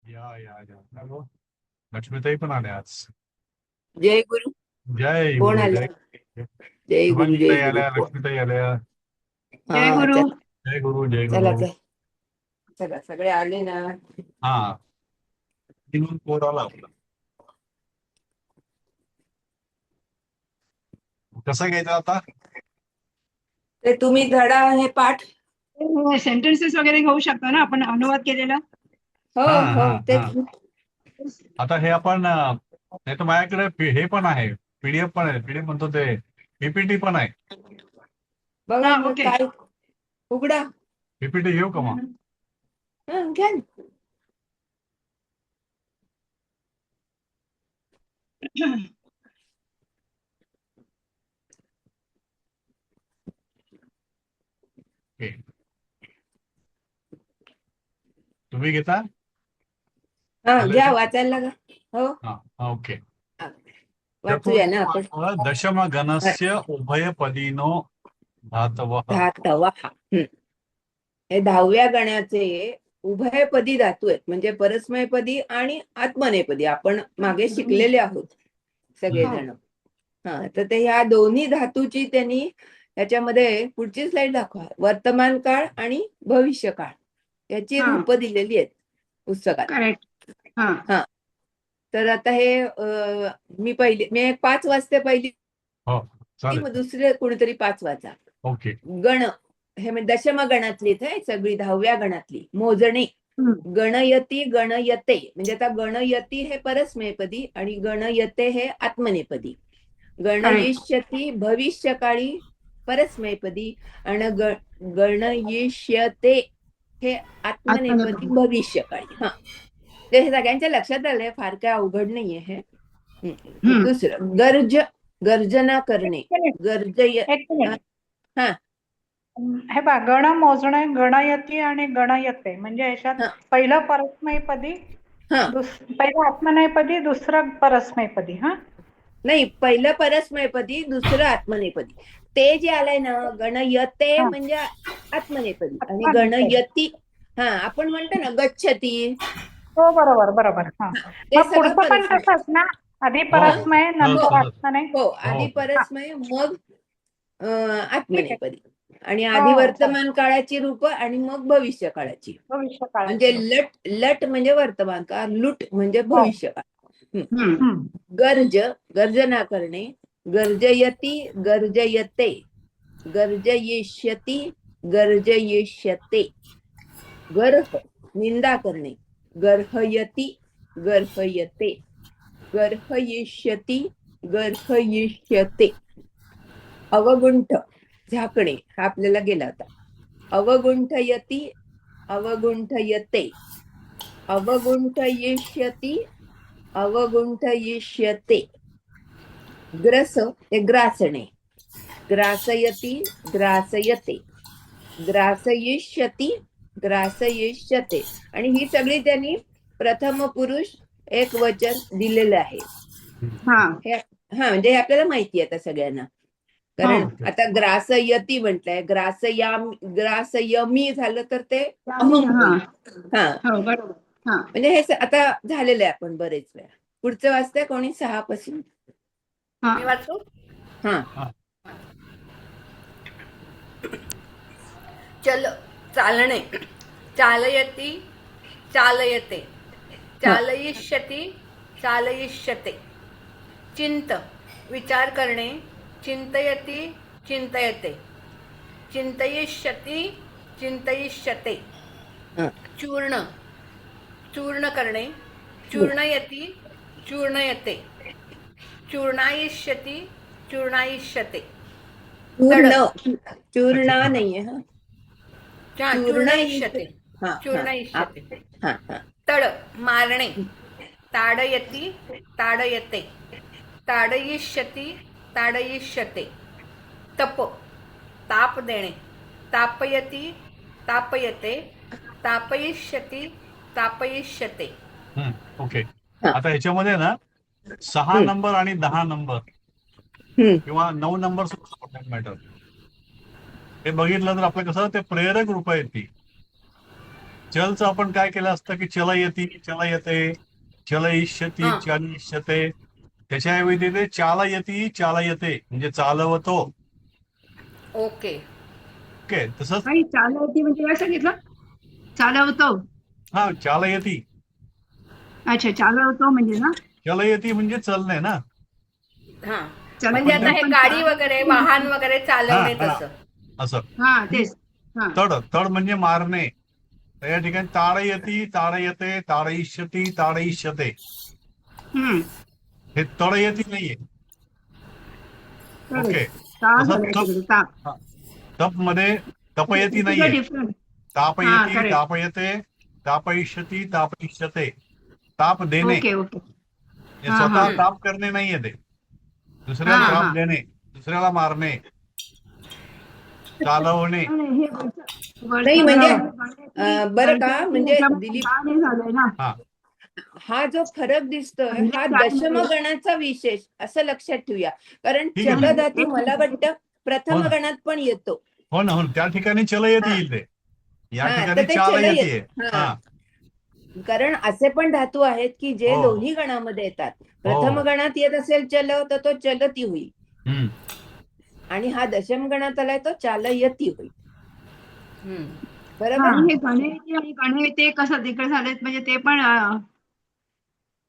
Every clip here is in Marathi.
या हॅलो. लक्ष्मीताई पण आल्या आज. जय गुरु. जय कोण गुरु आलं? जय. जय गुरु जय शुभांगीताई गुरु आल्या, कोण? लक्ष्मीताई आल्या. जय हा गुरु. जय गुरु जय चला गुरु. चला सगळे आले ना. हा, तिथून कोड आला आपला. कसा घ्यायचा आता? ते तुम्ही धडा हे पाठ. सेंटेन्सेस वगैरे घेऊ शकतो ना आपण अनुवाद केलेला. हो हा हो हा ते. हा. आता हे आपण नाही तर माझ्याकडे हे पण आहे, पीडीएफ पण आहे. पीडीएफ म्हणतो ते पीपीटी पण आहे. बघा हा, मग ओके. काय उघडा. पीपीटी घेऊ का मग? घ्या ना. ओके. तुम्ही घेता? हा आले घ्या तर? वाचायला लागा. हो हा ओके. हा, वाचूया ना आपण. दशम गणस्य उभयपदीनो धातवः. धातवा. हे 10व्या गणाचे उभयपदी धातू आहेत, म्हणजे परस्मयपदी आणि आत्मनेपदी. आपण मागे शिकलेले आहोत सगळेजण. हा तर ते ह्या दोन्ही धातूची त्यांनी याच्यामध्ये पुढची स्लाइड दाखवा. वर्तमान काळ आणि भविष्य काळ याची हा. रूप दिलेली आहेत पुस्तकात. करेक्ट. हा हा तर आता हे मी एक 5 वाजते पहिली, हो मग चालेल. दुसरे कोणीतरी 5 वाचा. ओके. गण हे म्हणजे दशम गणातली आहे सगळी, 10व्या गणातली मोजणी. गणयती गणयते म्हणजे आता गणयती हे परस्मयपदी आणि गणयते हे आत्मनेपदी. गणयिष्यती भविष्यकाळी परस्मयपदी आणि गणयिष्यते हे आत्मनेपदी भविष्यकाळी. हा ते हे सगळ्यांच्या लक्षात आलंय, फार काय अवघड नाहीये हे. दुसरं गर्जना करणे. गर्जय एक मिनिट. हा हे बघ, गण मोजणे, गणयती आणि गणयते म्हणजे याच्यात हा पहिलं परस्मयपदी, हा पहिलं आत्मनेपदी, दुसरं परस्मयपदी. हा नाही, पहिलं परस्मयपदी, दुसरं आत्मनेपदी. ते जे आलंय ना गणयते हा. म्हणजे आत्मनेपदी आणि आत्मनेपदी. गणयती हा आपण म्हणतो ना गच्छती. हो बरोबर बरोबर. हा ते मग सगळं पुढचं पण परस्मय. तसंच ना, आधी हो परस्मय नंतर तसंच. आत्मनेय. हो हो आधी परस्मय मग ठीक आहे. आत्मनेपदी आणि हो आधी चालेल. वर्तमान काळाची रूप आणि मग भविष्य काळाची. भविष्य म्हणजे काळाची. लट म्हणजे वर्तमान काळ, लुट म्हणजे हो. भविष्य काळ. गर्जना करणे. गर्जयती गर्जयते. गर्जयिष्यती गर्जयिष्यते. गर्ह निंदा करणे. गर्हयती गर्हयते. गर्हयिष्यती गर्हयिष्यते. अवगुंठ झाकणे हा आपल्याला गेला होता. अवगुंठयती अवगुंठयते. अवगुंठयिष्यती अवगुंठयिष्यते. ग्रस हे ग्रासणे. ग्रासयती ग्रासयते. ग्रासयिष्यती ग्रासयिष्यते. आणि ही सगळी त्यांनी प्रथम पुरुष एक वचन दिलेलं आहे. हा म्हणजे हे आपल्याला माहिती आहे आता सगळ्यांना, कारण आता ग्रासयती म्हटलंय, ग्रासयमी झालं तर ते अहम होईल. हा म्हणजे हे आता झालेलं आहे आपण बरेच वेळा. पुढचं वाचतंय कोणी 6 पासून? मी वाचू? हा चल चालणे. चालयती चालयते. चालयिष्यती चालयिष्यते. चिंत विचार करणे. चिंतयती चिंतयते. चिंतयिष्यती चिंतयिष्यते. चूर्ण चूर्ण करणे. चूर्णयती चूर्णयते. चूर्णायिष्यती चूर्णायिष्यते. चूर्णा नाहीये हा, चूर्णयिष्यते. चूर्णयिष्यते. तड मारणे. ताडयती ताडयते. ताडयिष्यती ताडयिष्यते. तप ताप देणे. तापयती तापयते. तापयिष्यती तापयिष्यते. ओके. आता ह्याच्यामध्ये ना 6 नंबर आणि 10 नंबर किंवा 9 नंबर सुद्धा मॅटर हे बघितलं तर आपलं कसं ते प्रेरक रूप आहेत ती. चलचं आपण काय केलं असतं की चलयती चलयते, चलयिष्यती हा. चलयिष्यते, त्याच्याऐवजी ते चालयती चालयते म्हणजे चालवतो. ओके. ओके, तसंच काही चालवती म्हणजे काय सांगितलं? चालवतो. हा चालयती. अच्छा, चालवतो म्हणजे ना. चलयती म्हणजे चलणे ना. हा, म्हणजे चालवतो आता हे पण गाडी वगैरे वाहन वगैरे हा चालवणे हा तसं. असं. हा तेच. हा. तड तड म्हणजे मारणे. तर या ठिकाणी ताडयती ताडयते ताडयिष्यती ताडयिष्यते, हम्म. हे तडयती नाहीये. करेक्ट. ओके, ता तसंच झालाय तप. तिकडे ता. हा, तप मध्ये तपयती नाहीये. डिफरंट. हा तापयती करेक्ट. तापयते तापयिष्यती तापयिष्यते, ताप देणे. Okay okay. हे हा हा. स्वतः ताप करणे नाहीये, ते हा दुसऱ्याला त्राप हा. देणे, दुसऱ्याला मारणे, चालवणे. नाही, हे नाही म्हणजे गाण्यातली बरं का, म्हणजे ह्याच्यामध्ये दिलीप, ता नाही झालंय ना. हा हा जो फरक दिसतोय म्हणजे हा त्यामध्ये दशमगणाचा विशेष असं लक्षात ठेवूया. कारण ठीक आहे. चल धातू मला वाटतं हो प्रथम ना, गणात पण येतो. हो ना, हो ना, त्या ठिकाणी चलयती हा येईल ते, या हा, तर ठिकाणी ते चल चालयती येत. आहे. हा, हा कारण असे पण धातू आहेत की जे हो दोन्ही गणामध्ये येतात. हो प्रथम गणात येत असेल चल तर तो चलती होईल, हम्म. आणि हा दशम गणात आलाय तो चालयती होईल. हा, बरोबर. हे गणेश आणि गणेश ते कसं तिकडे झालेत म्हणजे ते पण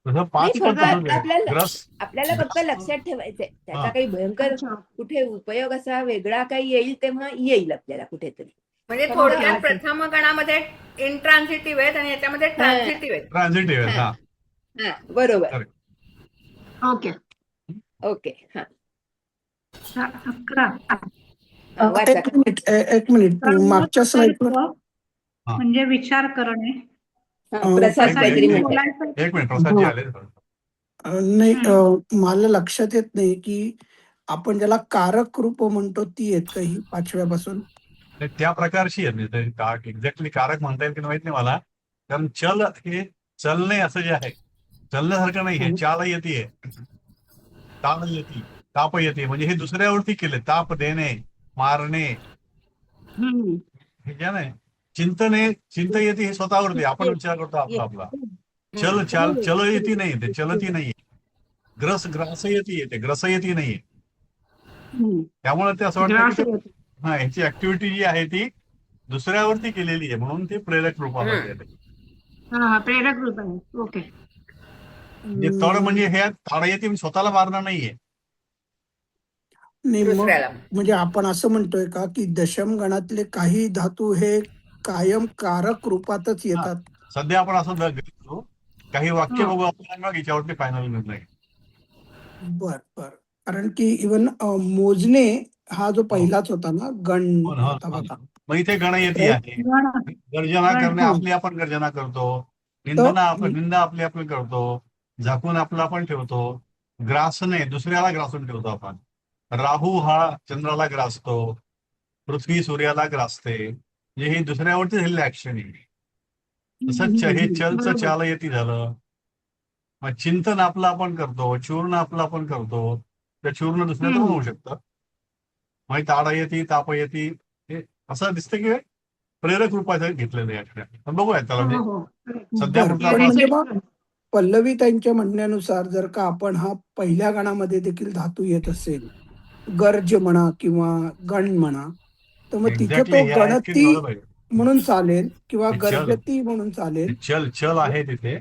तसं नाही, पाच पण फक्त तसंच आहे. आपल्याला ग्रस आपल्याला फक्त ग्रस लक्षात ठेवायचंय, त्याचा हा काही भयंकर अच्छा. कुठे उपयोग असा वेगळा काही येईल तेव्हा येईल आपल्याला कुठेतरी. म्हणजे फक्त थोडक्यात आज प्रथम गणामध्ये इंट्रान्सिटिव्ह आहेत आणि याच्यामध्ये हा ट्रान्सिटिव्ह आहेत. ट्रान्झिटिव्ह आहे. हा हा हा, बरोबर. करेक्ट. ओके. ओके. हा, 11. वाचा. एक मिनिट मागच्या स्लाइडवर हा म्हणजे विचार करणे. प्रसाद एक काहीतरी मिनिट एक म्हणताय. मिनिट एक मिनिट, प्रसादजी आले. नाही, हम्म. मला लक्षात येत नाही की आपण ज्याला कारक रूप म्हणतो ती आहेत का ही पाचव्यापासून? नाही, त्या प्रकारची आहे. एक्झॅक्टली कारक म्हणता येईल की माहित नाही मला, कारण चल हे चलणे असं जे आहे, चलण्यासारखं नाही, हे चालयती आहे, ताडयती तापयती म्हणजे हे दुसऱ्यावरती केले, ताप देणे, मारणे. हम्म. हे जे नाही, चिंतने चिंतयती हे स्वतःवरती आपण विचार करतो आपला आपला. चलयती नाही, ते चलती नाहीये. ग्रासयती येते, ग्रसयती नाहीये. हम्म. त्यामुळे ते असं वाटतं की ग्रास ते येतो. हा, ह्याची ऍक्टिव्हिटी जी आहे ती दुसऱ्यावरती केलेली आहे, म्हणून ते प्रेरक रूपामध्ये येते. हा, प्रेरक रूप आहे. ओके. म्हणजे तड म्हणजे हे ताडयती स्वतःला मारणं नाहीये. नाही, मग दुसऱ्याला. म्हणजे आपण असं म्हणतोय का की दशम गणातले काही धातू हे कायम कारक रूपातच हा, येतात? सध्या आपण असं घेतो, काही वाक्य हो. बघू आपण, मग याच्यावरती फायनल निर्णय. बर बर. कारण की इवन मोजणे हा जो हो पहिलाच होता ना, गण हो ना, हो होता ना, हो ना. बघा. मग इथे गणयती तर आहे. गण गर्जना गण करणे, हा आपली आपण गर्जना करतो. तर निंदा आपली आपण करतो. झाकून आपला आपण ठेवतो. ग्रासणे, दुसऱ्याला ग्रासून ठेवतो आपण. राहू हा चंद्राला ग्रासतो. पृथ्वी सूर्याला ग्रासते. म्हणजे हे दुसऱ्यावरती झालेलं ऍक्शन आहे. तसंच हे चलचं बरोबर. चालयती झालं. मग चिंतन आपलं आपण करतो, चूर्ण आपलं आपण करतो, त्या चूर्ण दुसऱ्याचं पण होऊ शकतं. मग ताडयती तापयती हे असं दिसतं की प्रेरक रूपात घेतलेलं या ठिकाणी. पण बघूया त्याला, हो म्हणजे हो. सध्या बर पुरतं पण आपण म्हणजे मग पल्लवी ताईंच्या म्हणण्यानुसार जर का आपण हा पहिल्या गणामध्ये देखील धातू येत असेल, गर्ज म्हणा किंवा गण म्हणा, तर मग तिथे एक्झॅक्टली तो हे आहेत की नाही गणती बरोबर आहे. म्हणून चालेल किंवा हे चल गर्जती म्हणून चालेल. चल चल आहे तिथे.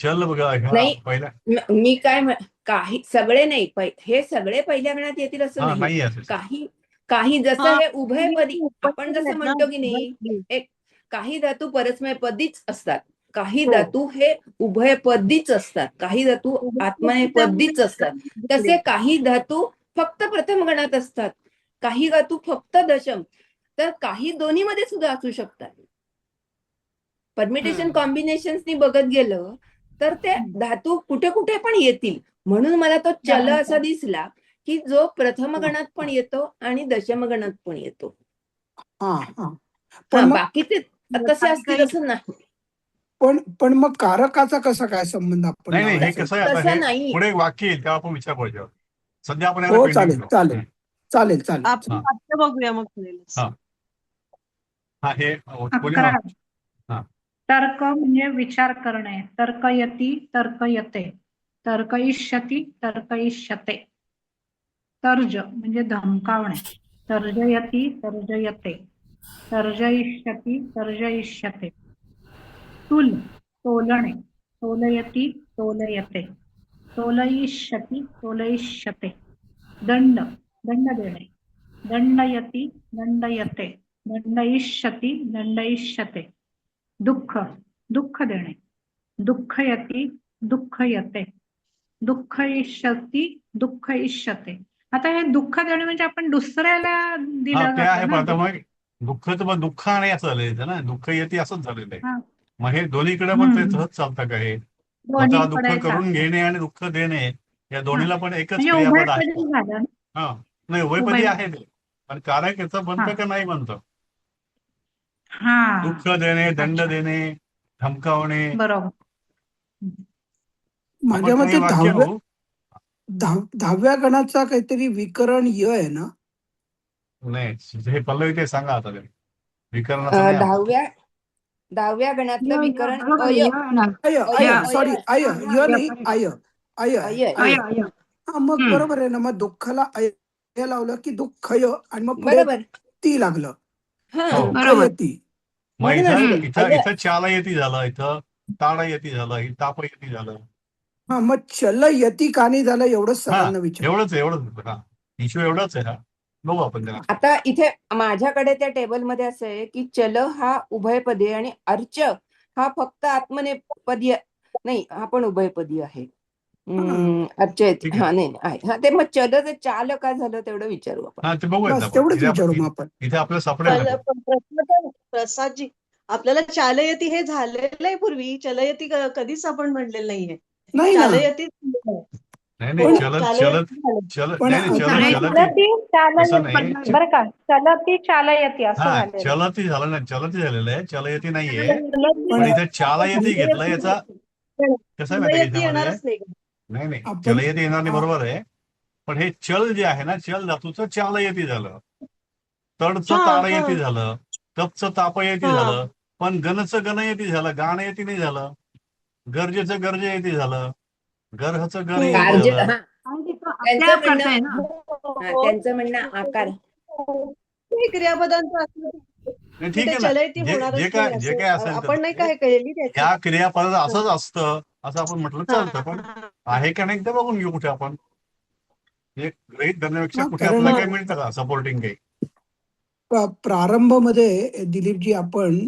चल बघा, ह्या नाही, पहिल्या मी काय काही सगळे नाही, हे सगळे पहिल्या गणात येतील असं हा नाही. नाही असं. काही काही जसं हे उभयपदी आपण जसं म्हणतो की नाही, एक काही धातू परस्मयपदीच असतात, काही धातू हे उभयपदीच असतात, काही धातू आत्मनेपदीच असतात. तसे काही धातू फक्त प्रथम गणात असतात, काही धातू फक्त दशम, तर काही दोन्हीमध्ये सुद्धा असू शकतात. परमिटेशन कॉम्बिनेशन्सनी बघत गेलं तर ते धातू कुठे कुठे पण येतील. म्हणून मला तो चल असा दिसला की जो प्रथम गणात पण येतो आणि दशम गणात पण येतो. हा हा. हा, पण मग बाकीचे तसे असतील असं नाही. पण मग कारकाचा कसा काय संबंध आपण नाही नाही, हे लावायचा? कसं आहे, आता हे तसं नाही. पुढे वाक्य येईल तेव्हा आपण विचार करू. सध्या आपण याला हो, पेंडिंग चालेल ठेवू. चालेल चालेल चालेल. आपण हा वाक्य बघूया मग पुढे. हा हा, हे बोलूया 11. ना. हा तर्क म्हणजे विचार करणे. तर्कयती तर्कयते. तर्कयिष्यति तर्कयिष्यते. तर्ज म्हणजे धमकावणे. तर्जयती तर्जयते. तर्जयिष्यति तर्जयिष्यते. तुल तोलणे. तोलयती तोलयते. तोलयिष्यति तोलयिष्यते. दंड दंड देणे. दंडयती दंडयते. दंडयिष्यति दंडयिष्यते. दुःख दुःख देणे. दुःखयती दुःखयते. दुःखयिष्यति दुःखयिष्यते. आता हे दुःख देणे म्हणजे आपण दुसऱ्याला हा दिलं ते आहे, जातं पण ना. आता मग दुःखच मग दुःख आणि असं झालंय इथं ना, दुःख येते असंच झालेलं आहे. हा. मग हे दोन्हीकडे पण ते हम्म. तसंच चालतं का हे? स्वतः दुःख दोन्हीकडे करून चालतं. घेणे आणि दुःख देणे या दोन्हीला पण एकच म्हणजे क्रियापद आहे. उभयपदी झालं. हा नाही, उभयपदी उभय आहे ते, पण कारक याचं बनतं का नाही बनतं? हा दुःख देणे, दंड अच्छा. देणे, धमकावणे. बरोबर. माझ्या आपण काही मते वाक्य दहाव्या बघू. 10व्या गणाचा काहीतरी विकरण य आहे ना. नाही, हे पल्लवी ते सांगा आता ते. विकरणाचं नाही आपण. 10व्या गणातलं विकरण बरोबर, अय. य ना. अय अय अय य. सॉरी अय अय य नाही आय आय अय आय. अय. हा मग बरोबर आहे ना, मग दुःखाला अय लावलं की दुःखय आणि मग पुढे बरोबर. ती लागलं. हा हो. बरोबर. दुःखयती. मग म्हणूनच इथं ते इथं अय. इथं चालयती झालं, इथं ताडयती झालं, इथं तापयती झालं. हा मग चल यती का नाही झालं एवढंच हा सरांना विचार. एवढंच हा इश्यू एवढाच आहे. हा बघू आपण त्याला. आता इथे माझ्याकडे त्या टेबलमध्ये असं आहे की चल हा उभयपदी आणि अर्च हा फक्त आत्मनेपदी नाही, हा पण उभयपदी आहे. अर्च ठीक आहे. हा नाही आहे. हा ते मग चलचं चाल का झालं तेवढं विचारू आपण. हा ते बघूयात बस आपण. तेवढंच विचारू मग आपण. इथे आपल्याला सापडेल ना. प्रसादजी, आपल्याला चालयती हे झालेलं आहे पूर्वी. चलयती कधीच आपण म्हणलेलं नाहीये. नाही ना, चालयती नाही पण चलत पण नाही चलत चलती असं चालयती नाही. बरं का. चलती चालयती असं हा झालेलं. चलती झालं नाही, चलती झालेलं आहे, चलयती नाहीये. पण पण इथे चालयती घेतलं याचा कसं आहे माहिती चलयती याच्यामध्ये? येणारच नाही. नाही आपण चलयती येणार नाही, बरोबर आहे. पण हे चल जे आहे ना, चल धातूचं चालयती झालं, तडचं हा, ताडयती हा. झालं, तपचं तापयती हा. झालं, पण गणचं गणयती झालं, गाणयती नाही झालं. गरजेचं गरजेयती झालं, गर्हचं गणयती कार्य झालं. हा आपल्या त्यांचं म्हणणं करतंय ना. हा, त्यांचं म्हणणं आकार. हे क्रियापदांचं असलं नाही की ठीक ते आहे ना. चलयती जे होणारच जे नाही काय असं असेल आपण नाही तर काय केलेली त्याची. या क्रियापदात असंच असतं असं आपण म्हटलं चालतं, पण आहे का नाही ते बघून घेऊ कुठे आपण. हे गृहीत धरण्यापेक्षा हा, कुठे कारण आपल्याला काय मिळतं का सपोर्टिंग काही? प्रारंभामध्ये दिलीपजी आपण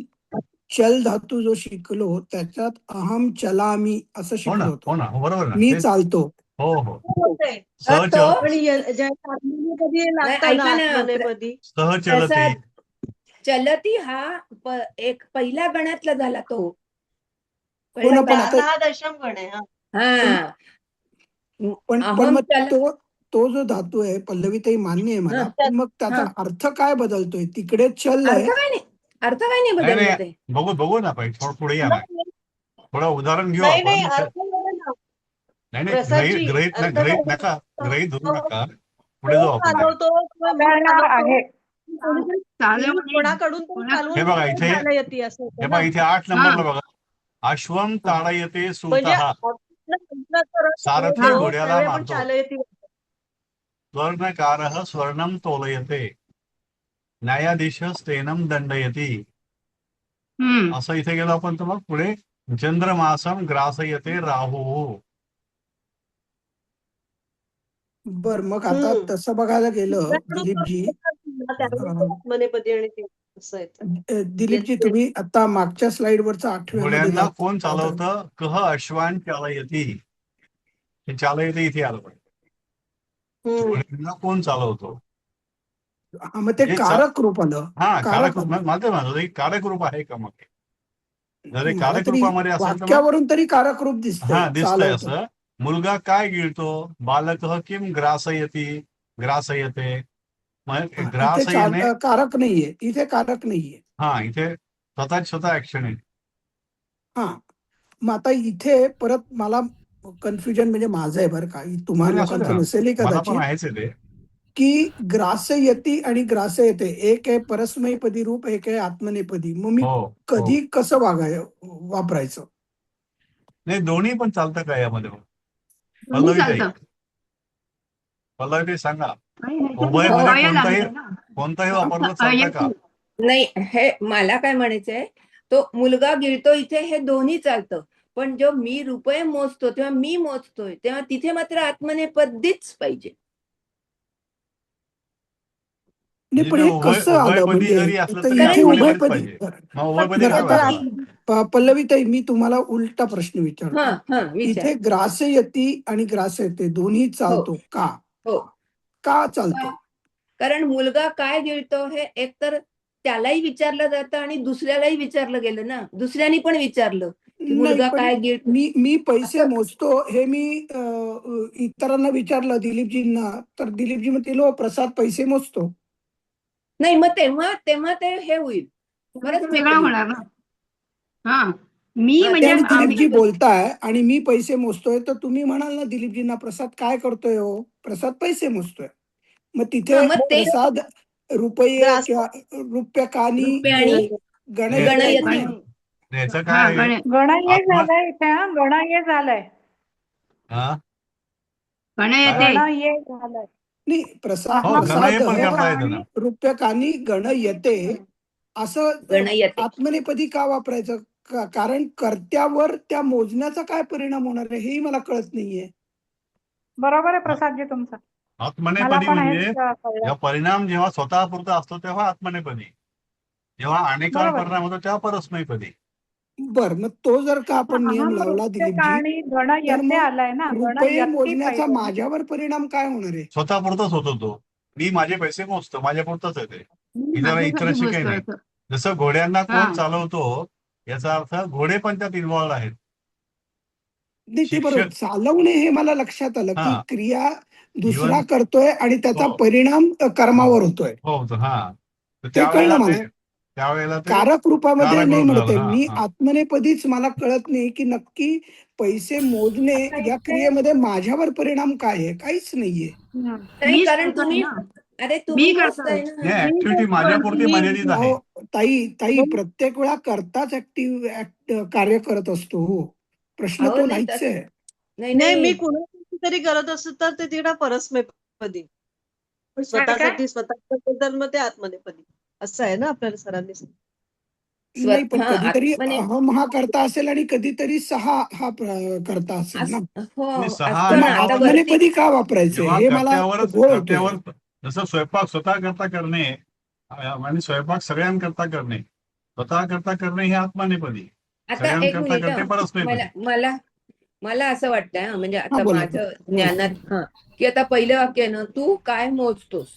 चल धातू जो शिकलो त्याच्यात अहम चलामी असं हो ना, शिकलो होतो. हो ना, बरोबर ना. मी तेच. चालतो. हो हो. होतंय. तर सहचल तो पण ज्या आत्मनेपदी नाही, लागतं ना, ऐका ना, आत्मनेपदी सहचलती. प्रसाद, चलती हा एक पहिल्या गणातला झाला तो. हो ना, कळलं पण का? आता हा दशम गण आहे. हा. हा पण अहम मग चल तो जो धातू आहे पल्लवीताई मान्य आहे मला, हा, पण मग त्याचा हा. अर्थ काय बदलतोय? तिकडे चल अर्थ आहे. काय नाही, अर्थ काय नाही नाही बदललं ते. नाही, बघू ना पाहिजे. थोडं पुढे या ना, थोडं उदाहरण घेऊ नाही आपण. अर्थ बघा ना. नाही नाही, प्रसादजी, ग्रहित अर्थ ग्रहित बघा. नका, गृहीत धरू नका. पुढे तो जाऊ आपण जरा. चालवतो किंवा मी उदाहरण चालवतो. आहे. कोणाकडून तो चालवून हे बघा इथे, चालयती असं होतं हे ना. बघा इथे 8 नंबरला बघा. अश्वम ताडयते म्हणजे सुतः. आपल्याला करत सारथी चालवतो, घोड्याला त्यावेळी आपण मारतो. चालयती. स्वर्णकारः स्वर्णम तोलयते, न्यायाधीश स्तेनम दंडयती. असं इथे गेलो आपण तर मग पुढे चंद्रमासम ग्रासयते राहू. बर मग आता तसं बघायला गेलं दिलीपजी, आत्मनेपदी आणि ते असं आहे. दिलीपजी तुम्ही आता मागच्या स्लाइड वरचा 8व्या मध्ये घोड्यांना जात कोण चालवतं? कह अश्वान चालयती. हे चालयते इथे आलं पाहिजे. घोड्यांना कोण चालवतो? हा, मग ते हे कारक रूप आलं. हा कारक रूप. आलं. माझं म्हणलं कारक रूप आहे का मग? जर हे मला कारक तरी रूपामध्ये असेल तर मग वाक्यावरून तरी कारक रूप दिसतंय. हा दिसतंय चालवतं. असं. मुलगा काय गिळतो? बालक किम ग्रासयती ग्रासयते. मग इथे ग्रास येणे. कारक नाहीये, इथे कारक नाहीये. हा इथे स्वतः ऍक्शन आहे. हा मग आता इथे परत मला कन्फ्युजन म्हणजे माझं आहे बरं का, तुम्हाला आणि असू दे लोकांचं ना, नसेलही मला पण कदाचित. आहेच आहे ते. की ग्रासयती आणि ग्रासयते, एक आहे परस्मैपदी रूप, एक आहे आत्मनेपदी. मग मी हो हो कधी कसं वापरायचं? नाही, दोन्ही पण चालतं का यामध्ये? दोन्ही पल्लवीताई चालतं. पल्लवीताई सांगा, आणि ह्याच्यामध्ये उभयमध्ये अय कोणताही लागले ना. कोणताही हा? वापरलं चालतं का? अयती. नाही, हे मला काय म्हणायचंय, तो मुलगा गिळतो इथे हे दोन्ही चालतं. पण जो मी रुपये मोजतो तेव्हा मी मोजतोय तेव्हा तिथे मात्र आत्मनेपदीच पाहिजे. नाही, म्हणजे पण ते हे कसं आलं उभयपदी म्हणजे? जरी असलं तर तरी कारण इथे मी आत्मनेपदीच उभयपदी. पाहिजे. बरं मग उभयपदी बरं, काय आता वापरणार? पल्लवीताई मी तुम्हाला उलटा प्रश्न विचारतो. हा विचार. इथे ग्रासयती आणि ग्रासयते दोन्ही हो चालतो का? हो. का चालतो? का? कारण मुलगा काय गिळतो हे एकतर त्यालाही विचारलं जातं आणि दुसऱ्यालाही विचारलं गेलं ना. दुसऱ्यानी पण विचारलं की नाही, मुलगा पण काय गिळतो. मी पैसे असं मोजतो हे मी इतरांना विचारलं, दिलीपजींना, तर दिलीपजी म्हणतील हो प्रसाद पैसे मोजतो. नाही, मग तेव्हा तेव्हा ते हे होईल, तेव्हा ते वेगळं परस्मैपदी. होणार ना. हा, मी हा, ते म्हणजे आणि तेव्हा दिलीपजी आत्मनेपदी. बोलताय आणि मी पैसे मोजतोय, तर तुम्ही म्हणाल ना दिलीपजींना, प्रसाद काय करतोय हो? प्रसाद पैसे मोजतोय. मग हा, तिथे मग ते प्रसाद रुपये ग्रास किंवा रुपयाकानी रुपये आणि गणयते आहेत गणयते. ना. गण याचं हा काय आहे? गण गणय आत्म झालंय इथे, हा गणय झालंय. हा गण काय? येते. गणय झालंय. नाही, हो, प्रसाद गणय पण करता येतं ना. रुपयाकानी गणयते असं गणयते. आत्मनेपदी का वापरायचं? कारण कर्त्यावर त्या मोजण्याचा काय परिणाम होणार आहे हेही मला कळत नाहीये. बरोबर आहे प्रसादजी तुमचं. मला आत्मनेपदी पण म्हणजे हेच कळलं. जेव्हा परिणाम जेव्हा स्वतःपुरता असतो तेव्हा आत्मनेपदी, जेव्हा अनेकांवर बरोबर. परिणाम होतो तेव्हा परस्मैपदी. बर, मग तो जर का आपण नियम अहम लावला रूप्यक दिलीपजी, आणि तर गणयते मग आलाय ना, रुपये गणयती मोजण्याचा पाहिजे ना. माझ्यावर परिणाम काय होणार आहे? स्वतःपुरताच होतो तो. मी माझे पैसे मोजतो, माझ्या पुरतच आहे ते. मी इतर माझ्यासाठी इतरांशी काही मोजतो नाही. असं. जसं घोड्यांना हा कोण चालवतो याचा अर्थ घोडे पण त्यात इन्व्हॉल्व आहेत. नाही, ते बरोबर. शिक्षक चालवणे हे मला लक्षात आलं की हा क्रिया दुसरा इव्हन करतोय आणि त्याचा हो परिणाम कर्मावर होतोय. हो हा, तर ते कळलं मला. त्यावेळेला ते कारक रूपामध्ये कारक नाही रूप झालं. म्हणते हा मी, हा आत्मनेपदीच मला कळत नाही की नक्की पैसे मोजणे आता या इथे क्रियेमध्ये माझ्यावर परिणाम काय आहे? काहीच नाहीये. नाही, मीच कारण करतोय तुम्ही, ना. अरे मी तुम्ही करतोय. मोजताय ना. नाही, मी ऍक्टिव्हिटी करतोय, माझ्यापुरती मी मर्यादित आहे. हो, ताई हो. प्रत्येक वेळा कार्य करत असतो. हो, प्रश्न अहो तो नाही नाहीच आहे. नाही नाही, नाही मी कुणासाठी तरी करत असत तर ते तिकडे परस्मैपदी, पण काय काय स्वतःसाठी स्वतः तर मग ते आत्मनेपदी. असं आहे ना आपल्याला सरांनी सांगितलं. नाही, पण कधीतरी आत्मने अहम हा करता असेल आणि कधीतरी सहा हा करता असेल ना. हो आणि सहा तर असतं मग ना. जेव्हा आता आपण वरती आत्मनेपदी का वापरायचंय जेव्हा हे मला घोळ होतोय. जसं स्वयंपाक स्वतः करता करणे आणि स्वयंपाक सगळ्यांकरता करणे, स्वतः करता करणे हे आत्मनेपदी, आता एक सगळ्यांकरता मिनिट करणे मला परस्मैपदी. मला मला असं वाटतंय म्हणजे हा, आता बोला माझं बोला. ज्ञानात की आता पहिलं वाक्य आहे ना, तू काय मोजतोस,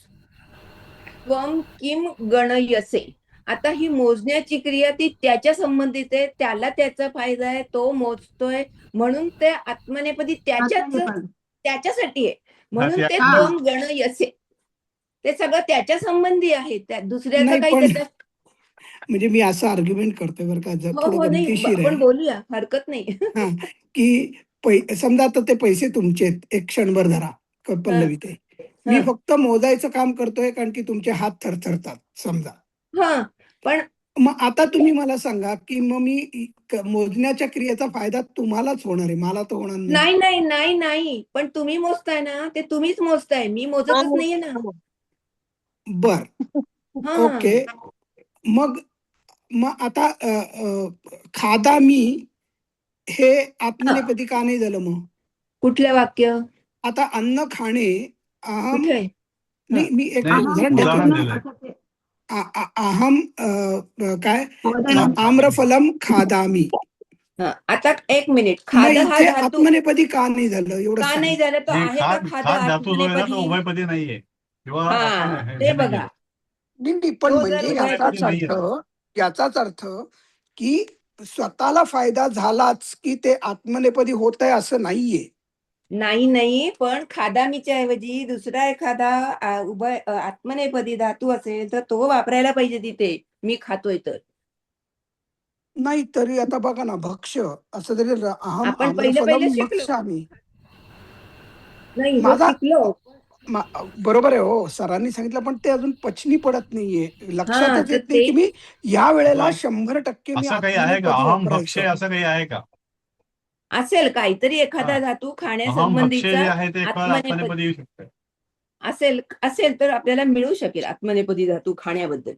त्वम किम गणयसे. आता ही मोजण्याची क्रिया ती त्याच्या संबंधित आहे, त्याला त्याचा फायदा आहे, तो मोजतोय, म्हणून ते आत्मनेपदी आत्मनेपद. त्याच्यासाठी आहे, हा, म्हणून ते हा त्वम गणयसे. ते सगळं त्याच्या संबंधी आहे, त्या दुसऱ्याचं नाही, काही पण त्याच्यात. म्हणजे मी असं आर्ग्युमेंट करतोय बरं का, हो थोडं हो, नाही गमतीशीर आहे. आपण बोलूया, हरकत नाही. हा, की समजा आता ते पैसे तुमचे आहेत, एक क्षणभर धरा हा पल्लवी ताई. मी हा फक्त मोजायचं काम करतोय कारण की तुमचे हात थरथरतात समजा. हा, पण मग आता तुम्ही मला सांगा की मग मी मोजण्याच्या क्रियेचा फायदा तुम्हालाच होणार आहे, मला तर होणार नाही. नाही नाही नाही नाही, पण तुम्ही मोजताय ना, ते तुम्हीच मोजताय, मी मोजतच नाहीये ना. बर, हा, ओके. मग मग आता खादा मी हे हा. आत्मनेपदी का नाही झालं मग? कुठलं वाक्य? आता अन्न खाणे अहम. कुठे? हा नाही, मी एक नाही, अहम उदाहरण देतो. उदाहरण पूर्ण दिलंय. असं ते अहम काय वदनम. आम्रफलम खादामी. हा, आता एक मिनिट, खाद मग हा इथे धातू आत्मनेपदी का नाही झालं एवढंच का नाही सांगा. झाला? तो हे आहे का खाद खाद खाद धातू जो आहे ना तो आत्मनेपदी? उभयपदी नाहीये, किंवा आपण हा, हे ते नाही बघा, केलं. नाही, पण तो जर म्हणजे उभयपदी नाहीये तो. याचाच अर्थ की स्वतःला फायदा झालाच की ते आत्मनेपदी होत आहे असं नाहीये. नाही नाही, पण खादामीच्या ऐवजी दुसरा एखादा आत्मनेपदी धातू असेल तर तो वापरायला पाहिजे तिथे, मी खातोय तर. नाही, तरी आता बघा ना, भक्ष्य असं जरी अहम आपण पहिले आम्रफलम शिकलो. भक्ष्यामी. नाही, हो माझा शिकलो. बरोबर आहे हो, सरांनी सांगितलं, पण ते अजून पचनी पडत नाहीये, लक्षातच तर येत नाही की मी या वेळेला मग 100% मी असं काही आहे का? आत्मनेपदी अहम भक्ष्य वापरायचं. असं काही आहे का? असेल काहीतरी एखादा हा. धातू अहम भक्ष्य खाण्यासंबंधीचा जे आहे ते फार आत्मनेपदी आत्मनेपदी येऊ शकतं. असेल तर आपल्याला मिळू शकेल आत्मनेपदी धातू खाण्याबद्दल.